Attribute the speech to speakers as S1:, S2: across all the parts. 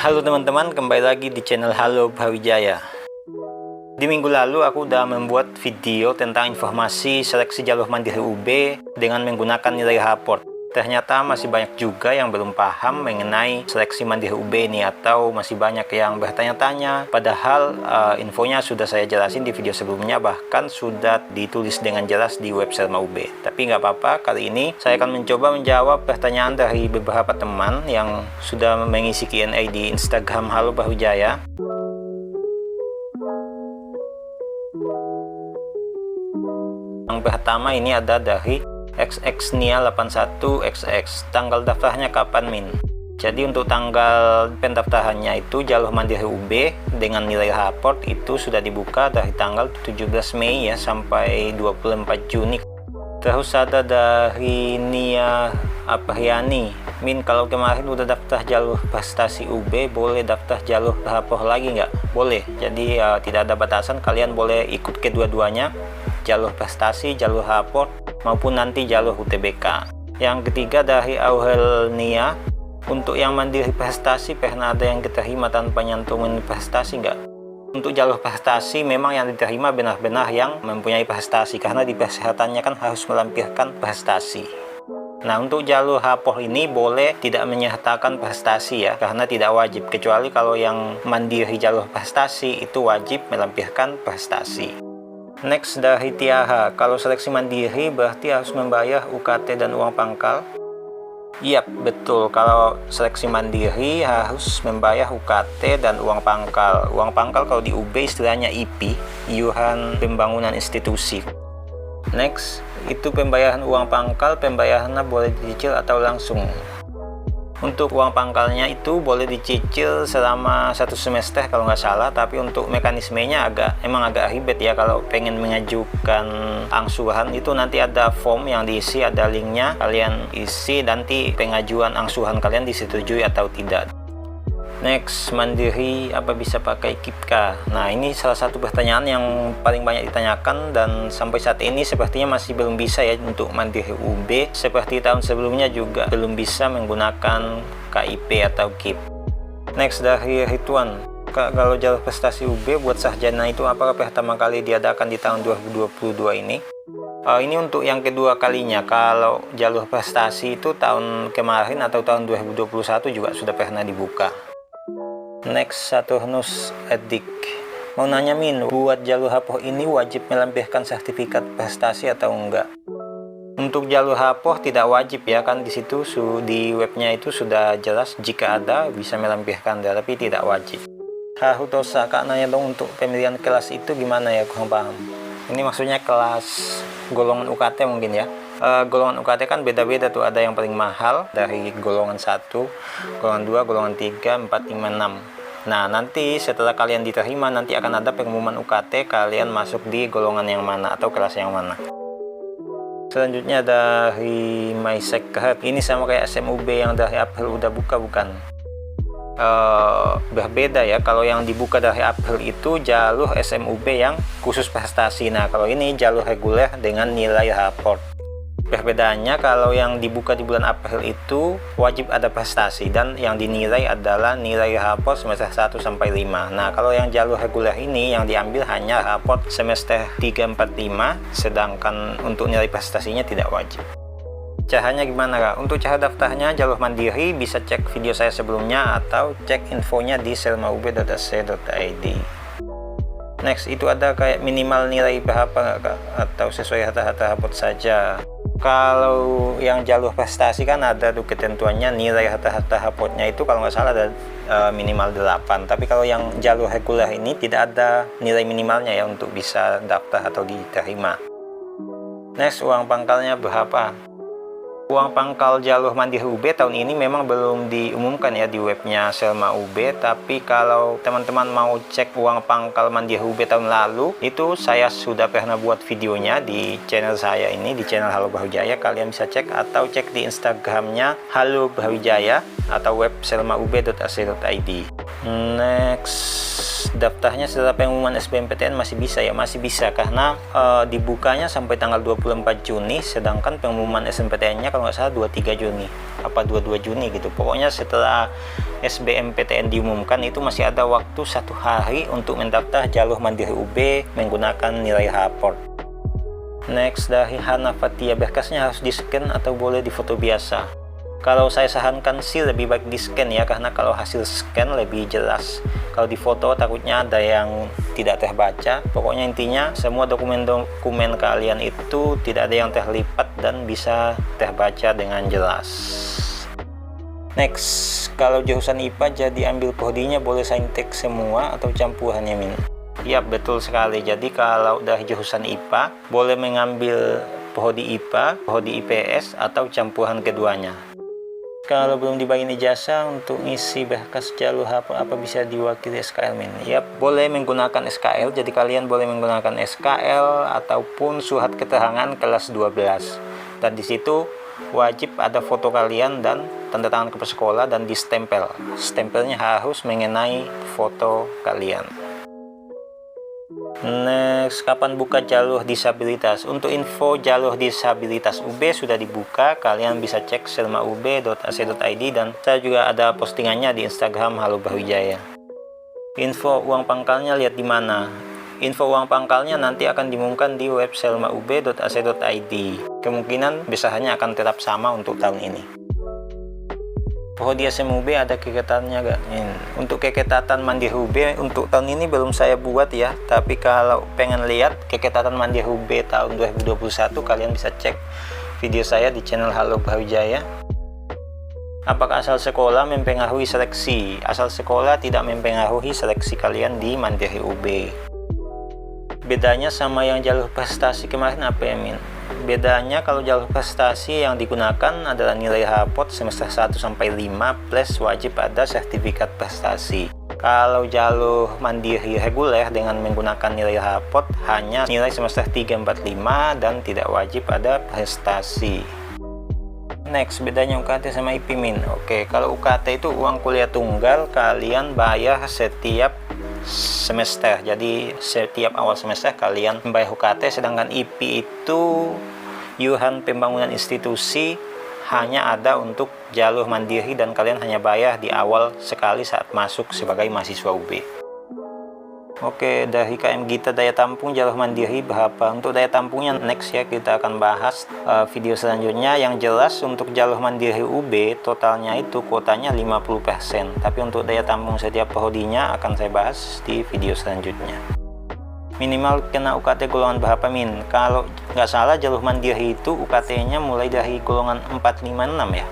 S1: Halo teman-teman, kembali lagi di channel Halo Brawijaya. Di minggu lalu aku udah membuat video tentang informasi seleksi jalur mandiri UB dengan menggunakan nilai raport. Ternyata masih banyak juga yang belum paham mengenai seleksi mandiri UB ini, atau masih banyak yang bertanya-tanya. Padahal infonya sudah saya jelasin di video sebelumnya, bahkan sudah ditulis dengan jelas di web Selma UB. Tapi nggak apa-apa, kali ini saya akan mencoba menjawab pertanyaan dari beberapa teman yang sudah mengisi Q&A di Instagram Halo Brawijaya. Yang pertama ini ada dari xxnia81xx. Tanggal daftarnya kapan, Min? Jadi untuk tanggal pendaftarannya itu jalur mandiri UB dengan nilai raport itu sudah dibuka dari tanggal 17 Mei ya sampai 24 Juni. Terus ada dari Nia Apriani. Min, kalau kemarin udah daftar jalur prestasi UB, boleh daftar jalur raport lagi nggak? Boleh. Jadi tidak ada batasan, kalian boleh ikut kedua-duanya, jalur prestasi, jalur raport, maupun nanti jalur UTBK. Yang ketiga dari Aurelnia, untuk yang mandiri prestasi pernah ada yang diterima tanpa nyantumin prestasi nggak? Untuk jalur prestasi memang yang diterima benar-benar yang mempunyai prestasi, karena di persyaratannya kan harus melampirkan prestasi. Nah, untuk jalur rapor ini boleh tidak menyertakan prestasi ya, karena tidak wajib, kecuali kalau yang mandiri jalur prestasi itu wajib melampirkan prestasi. Next dari Tiara, kalau seleksi mandiri berarti harus membayar UKT dan uang pangkal? Yap, betul. Kalau seleksi mandiri harus membayar UKT dan uang pangkal. Uang pangkal kalau di UB istilahnya IP, iuran pembangunan institusi. Next, itu pembayaran uang pangkal, pembayarannya boleh dicicil atau langsung. Untuk uang pangkalnya itu boleh dicicil selama 1 semester kalau nggak salah, tapi untuk mekanismenya emang agak ribet ya. Kalau pengen mengajukan angsuran itu nanti ada form yang diisi, ada linknya, kalian isi, nanti pengajuan angsuran kalian disetujui atau tidak. Next, mandiri apa bisa pakai KIPKA? Nah, ini salah satu pertanyaan yang paling banyak ditanyakan, dan sampai saat ini sepertinya masih belum bisa ya untuk mandiri UB. Seperti tahun sebelumnya juga belum bisa menggunakan KIP atau KIP. Next dari Rituan, kalau jalur prestasi UB buat sarjana itu apakah pertama kali diadakan di tahun 2022 ini? Ini untuk yang kedua kalinya. Kalau jalur prestasi itu tahun kemarin atau tahun 2021 juga sudah pernah dibuka. Next, Saturnus Edik, mau nanya, Min, buat jalur rapor ini wajib melampirkan sertifikat prestasi atau enggak? Untuk jalur rapor tidak wajib ya, kan di situ di webnya itu sudah jelas jika ada bisa melampirkan, tapi tidak wajib. Harutosa, Kak nanya dong, untuk pemilihan kelas itu gimana ya, kurang paham. Ini maksudnya kelas golongan UKT mungkin ya. Golongan UKT kan beda-beda tuh, ada yang paling mahal dari golongan 1, golongan 2, golongan 3, 4, 5, 6. Nah, nanti setelah kalian diterima nanti akan ada pengumuman UKT kalian masuk di golongan yang mana atau kelas yang mana. Selanjutnya dari MySecret, ini sama kayak SMUB yang dari April udah buka bukan? Berbeda ya. Kalau yang dibuka dari April itu jalur SMUB yang khusus prestasi. Nah, kalau ini jalur reguler dengan nilai raport. Perbedaannya, kalau yang dibuka di bulan April itu wajib ada prestasi, dan yang dinilai adalah nilai raport semester 1 sampai 5. Nah, kalau yang jalur reguler ini yang diambil hanya raport semester 3, 4, 5, sedangkan untuk nilai prestasinya tidak wajib. Caranya gimana, Kak? Untuk cara daftarnya jalur mandiri bisa cek video saya sebelumnya atau cek infonya di selmaub.ac.id. Next, itu ada kayak minimal nilai berapa nggak, Kak? Atau sesuai rata-rata raport saja? Kalau yang jalur prestasi kan ada tuh ketentuannya, nilai rata-rata raportnya itu kalau nggak salah ada minimal 8. Tapi kalau yang jalur reguler ini tidak ada nilai minimalnya ya untuk bisa daftar atau diterima. Next, uang pangkalnya berapa? Uang pangkal jalur mandiri UB tahun ini memang belum diumumkan ya di webnya Selma UB, tapi kalau teman-teman mau cek uang pangkal mandiri UB tahun lalu, itu saya sudah pernah buat videonya di channel saya ini, di channel Halo Brawijaya. Kalian bisa cek atau cek di Instagramnya Halo Brawijaya atau web selmaub.ac.id. Next, daftarnya setelah pengumuman SBMPTN masih bisa ya? Masih bisa, karena dibukanya sampai tanggal 24 Juni, sedangkan pengumuman SNMPTN-nya kalau nggak salah 23 Juni apa 22 Juni gitu. Pokoknya setelah SBMPTN diumumkan itu masih ada waktu 1 hari untuk mendaftar jalur Mandiri UB menggunakan nilai raport. Next, dari Hana Fatia, berkasnya harus di-scan atau boleh di foto biasa? Kalau saya sarankan sih lebih baik di-scan ya, karena kalau hasil scan lebih jelas. Kalau di foto takutnya ada yang tidak terbaca. Pokoknya intinya semua dokumen-dokumen kalian itu tidak ada yang terlipat dan bisa terbaca dengan jelas. Next, kalau jurusan IPA jadi ambil prodinya boleh saintek semua atau campurannya, Min? Ya, betul sekali. Jadi kalau dari jurusan IPA boleh mengambil prodi IPA, prodi IPS atau campuran keduanya. Kalau belum dibagiin ijazah untuk ngisi berkas jalur apa bisa diwakili SKL, Min? Ya, boleh menggunakan SKL. Jadi kalian boleh menggunakan SKL ataupun surat keterangan kelas 12. Dan di situ wajib ada foto kalian dan tanda tangan kepala sekolah dan distempel. Stempelnya harus mengenai foto kalian. Next, kapan buka jalur disabilitas? Untuk info jalur disabilitas UB sudah dibuka. Kalian bisa cek selmaub.ac.id dan saya juga ada postingannya di Instagram Halo Brawijaya. Info uang pangkalnya lihat di mana? Info uang pangkalnya nanti akan diumumkan di web selmaub.ac.id. Kemungkinan besarnya akan tetap sama untuk tahun ini. Prodi SMUB ada kegiatannya gak? Untuk keketatan Mandiri UB untuk tahun ini belum saya buat ya. Tapi kalau pengen lihat keketatan Mandiri UB tahun 2021, kalian bisa cek video saya di channel Halo Brawijaya. Apakah asal sekolah mempengaruhi seleksi? Asal sekolah tidak mempengaruhi seleksi kalian di Mandiri UB. Bedanya sama yang jalur prestasi kemarin apa ya, Min? Bedanya kalau jalur prestasi yang digunakan adalah nilai raport semester 1 sampai 5 plus wajib ada sertifikat prestasi. Kalau jalur mandiri reguler dengan menggunakan nilai raport hanya nilai semester 3, 4, 5 dan tidak wajib ada prestasi. Next, bedanya UKT sama IP, Min. Oke, kalau UKT itu uang kuliah tunggal kalian bayar setiap semester. Jadi setiap awal semester kalian membayar UKT, sedangkan IP itu iuran pembangunan institusi hanya ada untuk jalur mandiri dan kalian hanya bayar di awal sekali saat masuk sebagai mahasiswa UB. Oke, dari KM Gita daya tampung jalur mandiri berapa? Untuk daya tampungnya next ya, kita akan bahas video selanjutnya. Yang jelas untuk jalur mandiri UB totalnya itu kuotanya 50%, tapi untuk daya tampung setiap prodinya akan saya bahas di video selanjutnya. Minimal kena UKT golongan berapa, Min? Kalau nggak salah jalur mandiri itu UKT-nya mulai dari golongan 456 ya.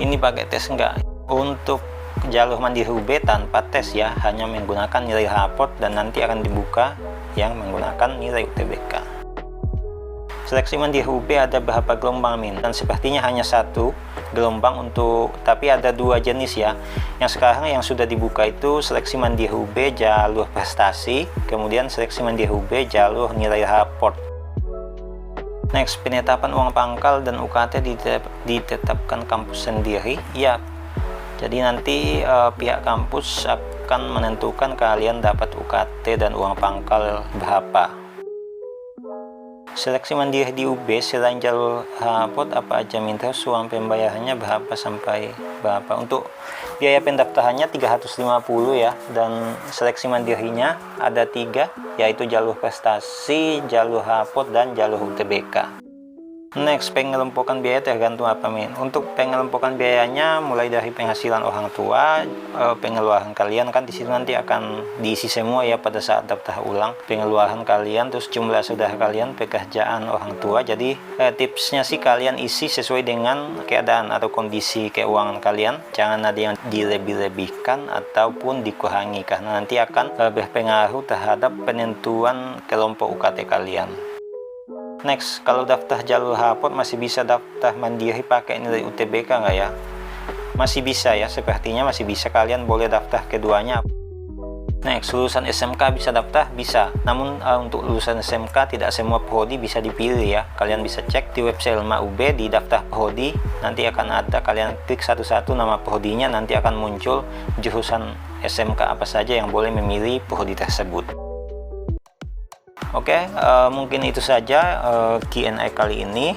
S1: Ini pakai tes nggak? Untuk jalur mandiri UB tanpa tes ya, hanya menggunakan nilai raport dan nanti akan dibuka yang menggunakan nilai UTBK. Seleksi mandiri UB ada berapa gelombang, Min? Dan sepertinya hanya satu gelombang tapi ada 2 jenis ya. Yang sekarang yang sudah dibuka itu seleksi mandiri UB jalur prestasi, kemudian seleksi mandiri UB jalur nilai raport. Next, penetapan uang pangkal dan UKT ditetapkan kampus sendiri ya. Jadi nanti pihak kampus akan menentukan kalian dapat UKT dan uang pangkal berapa. Seleksi mandiri di UB selain jalur raport apa aja, minta uang pembayarannya berapa sampai berapa? Untuk biaya pendaftarannya 350 ya, dan seleksi mandirinya ada 3, yaitu jalur prestasi, jalur raport, dan jalur UTBK. Next, pengelompokan biaya tergantung apa, Min? Untuk pengelompokan biayanya mulai dari penghasilan orang tua, pengeluaran kalian kan di situ nanti akan diisi semua ya pada saat daftar ulang. Pengeluaran kalian, terus jumlah saudara kalian, pekerjaan orang tua. Jadi tipsnya sih kalian isi sesuai dengan keadaan atau kondisi keuangan kalian. Jangan ada yang dilebih-lebihkan ataupun dikurangi karena nanti akan berpengaruh terhadap penentuan kelompok UKT kalian. Next, kalau daftar jalur raport masih bisa daftar mandiri pakai nilai UTBK nggak ya? Masih bisa ya, sepertinya masih bisa. Kalian boleh daftar keduanya. Next, lulusan SMK bisa daftar? Bisa. Namun untuk lulusan SMK tidak semua prodi bisa dipilih ya. Kalian bisa cek di website Selma UB di daftar prodi. Nanti akan ada, kalian klik satu-satu nama prodinya, nanti akan muncul jurusan SMK apa saja yang boleh memilih prodi tersebut. Oke, mungkin itu saja Q&A kali ini.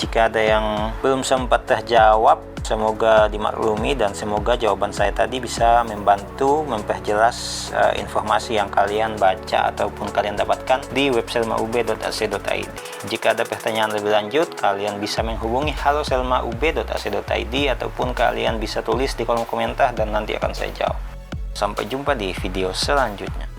S1: Jika ada yang belum sempat terjawab Semoga dimaklumi dan semoga jawaban saya tadi bisa membantu memperjelas informasi yang kalian baca ataupun kalian dapatkan di web selmaub.ac.id. Jika ada pertanyaan lebih lanjut, kalian bisa menghubungi halo@selmaub.ac.id ataupun kalian bisa tulis di kolom komentar dan nanti akan saya jawab. Sampai jumpa di video selanjutnya.